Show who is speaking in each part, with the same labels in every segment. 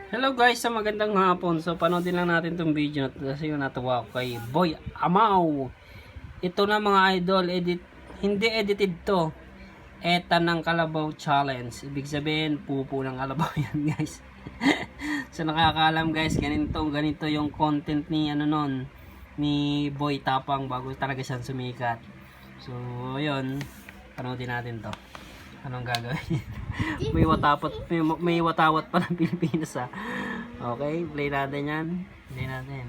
Speaker 1: Hello guys, sa magandang hapon. So panoodin lang natin tong video na to kasi natuwa ako kay Boy Amaw. Ito na mga idol, hindi edited to. Eta ng Kalabaw Challenge. Ibig sabihin, pupo ng kalabaw yan guys. So nakakaalam guys, ganito yung content ni ni Boy Tapang bago talaga siyang sumikat. So yun, panoodin natin to. Anong gagawin? may watawat pa ng Pilipinas ha. Okay, play natin yan. Play natin.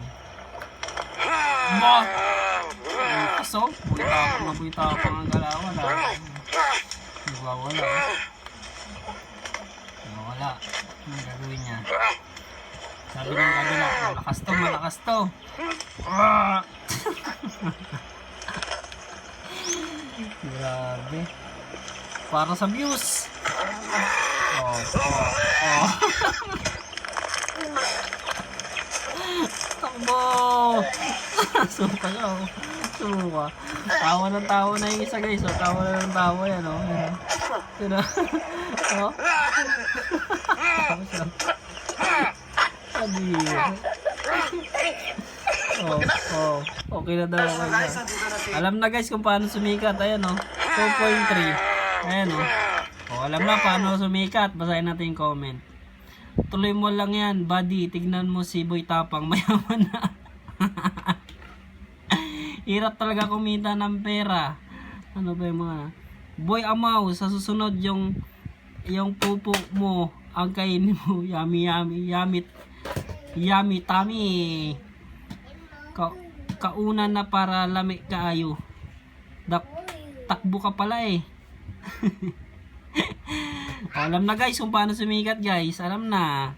Speaker 1: So, buhay tapang ang galawan ha. Nagwawala. Nagwawala. Anong gagawin niya? Sabi ng kabila, malakas to. Grabe. Para sa views. Takbo. Suka siya. Suka. Tawa na yung isa guys. So, tawa yan. Sino? Tawa siya. Okay na daw. Alam na guys kung paano sumikat. Ayan 2.3. Ayan alam na paano sumikat. Basahin natin yung comment. Tuloy mo lang yan, buddy. Tignan mo si Boy Tapang, mayaman na. Hirap talaga kumita ng pera. Ano ba yung mga Boy Amaw, sa susunod yung pupo mo ang kainin mo. Yummy tummy. Kauna na para lami kaayo. Takbo ka pala eh. Alam na guys kung paano sumikat guys. Alam na.